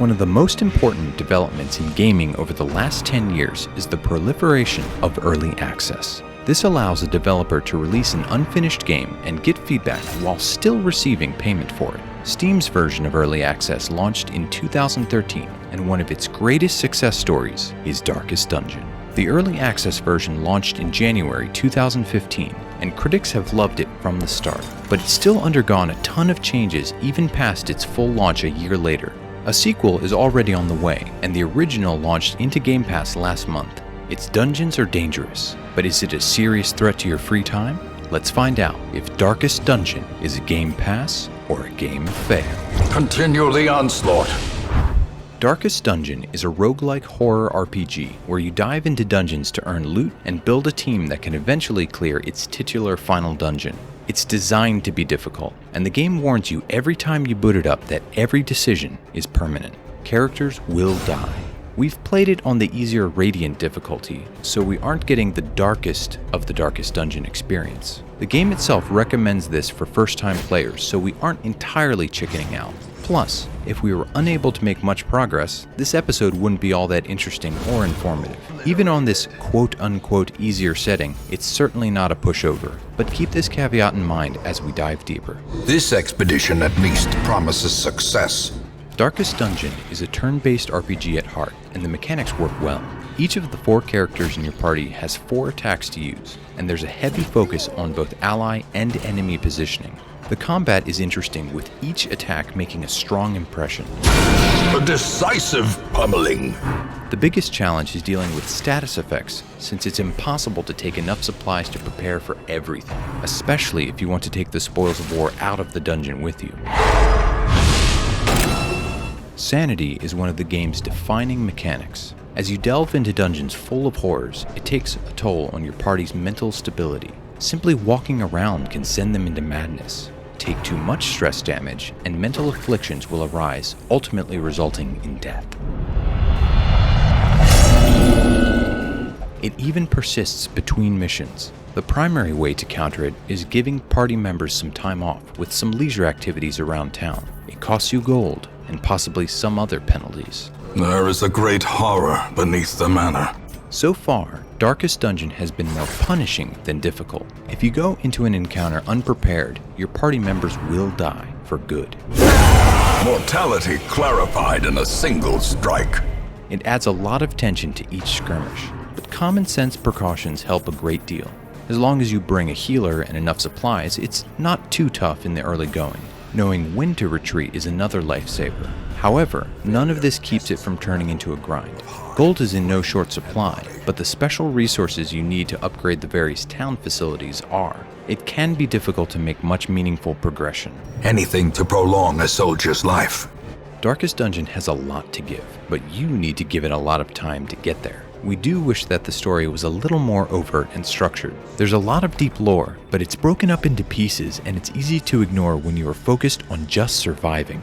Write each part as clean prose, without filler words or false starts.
One of the most important developments in gaming over the last 10 years is the proliferation of early access. This allows a developer to release an unfinished game and get feedback while still receiving payment for it. Steam's version of early access launched in 2013, and one of its greatest success stories is Darkest Dungeon. The early access version launched in January 2015, and critics have loved it from the start, but it's still undergone a ton of changes even past its full launch a year later. A sequel is already on the way, and the original launched into Game Pass last month. Its dungeons are dangerous, but is it a serious threat to your free time? Let's find out if Darkest Dungeon is a Game Pass or a game fail. Continue the onslaught. Darkest Dungeon is a roguelike horror RPG where you dive into dungeons to earn loot and build a team that can eventually clear its titular final dungeon. It's designed to be difficult, and the game warns you every time you boot it up that every decision is permanent. Characters will die. We've played it on the easier Radiant difficulty, so we aren't getting the darkest of the Darkest Dungeon experience. The game itself recommends this for first-time players, so we aren't entirely chickening out. Plus, if we were unable to make much progress, this episode wouldn't be all that interesting or informative. Even on this quote-unquote easier setting, it's certainly not a pushover, but keep this caveat in mind as we dive deeper. This expedition at least promises success. Darkest Dungeon is a turn-based RPG at heart, and the mechanics work well. Each of the 4 characters in your party has 4 attacks to use, and there's a heavy focus on both ally and enemy positioning. The combat is interesting, with each attack making a strong impression. A decisive pummeling. The biggest challenge is dealing with status effects, since it's impossible to take enough supplies to prepare for everything, especially if you want to take the spoils of war out of the dungeon with you. Sanity is one of the game's defining mechanics. As you delve into dungeons full of horrors, it takes a toll on your party's mental stability. Simply walking around can send them into madness. Take too much stress damage, and mental afflictions will arise, ultimately resulting in death. It even persists between missions. The primary way to counter it is giving party members some time off with some leisure activities around town. It costs you gold, and possibly some other penalties. There is a great horror beneath the manor. So far, Darkest Dungeon has been more punishing than difficult. If you go into an encounter unprepared, your party members will die for good. Mortality clarified in a single strike. It adds a lot of tension to each skirmish, but common sense precautions help a great deal. As long as you bring a healer and enough supplies, it's not too tough in the early going. Knowing when to retreat is another lifesaver. However, none of this keeps it from turning into a grind. Gold is in no short supply, but the special resources you need to upgrade the various town facilities are. It can be difficult to make much meaningful progression. Anything to prolong a soldier's life. Darkest Dungeon has a lot to give, but you need to give it a lot of time to get there. We do wish that the story was a little more overt and structured. There's a lot of deep lore, but it's broken up into pieces, and it's easy to ignore when you are focused on just surviving.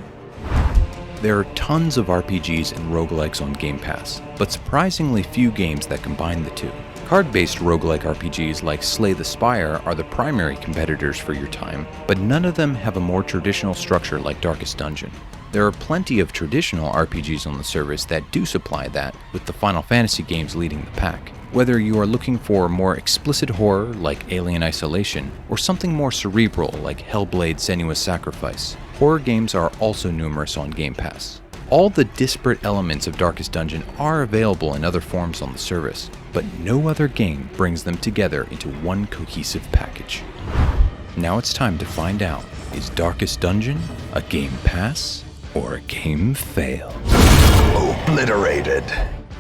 There are tons of RPGs and roguelikes on Game Pass, but surprisingly few games that combine the two. Card-based roguelike RPGs like Slay the Spire are the primary competitors for your time, but none of them have a more traditional structure like Darkest Dungeon. There are plenty of traditional RPGs on the service that do supply that, with the Final Fantasy games leading the pack. Whether you are looking for more explicit horror like Alien Isolation, or something more cerebral like Hellblade: Senua's Sacrifice, horror games are also numerous on Game Pass. All the disparate elements of Darkest Dungeon are available in other forms on the service, but no other game brings them together into one cohesive package. Now it's time to find out, is Darkest Dungeon a Game Pass or a game fail? Obliterated.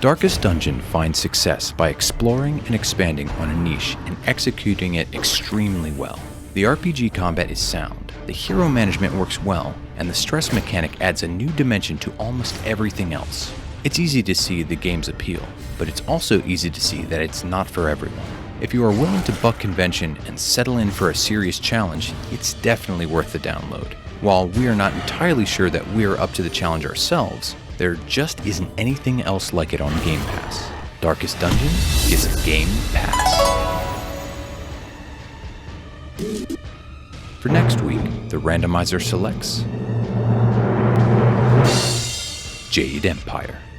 Darkest Dungeon finds success by exploring and expanding on a niche and executing it extremely well. The RPG combat is sound, the hero management works well, and the stress mechanic adds a new dimension to almost everything else. It's easy to see the game's appeal, but it's also easy to see that it's not for everyone. If you are willing to buck convention and settle in for a serious challenge, it's definitely worth the download. While we are not entirely sure that we are up to the challenge ourselves, there just isn't anything else like it on Game Pass. Darkest Dungeon is a Game Pass. For next week, the randomizer selects Jade Empire.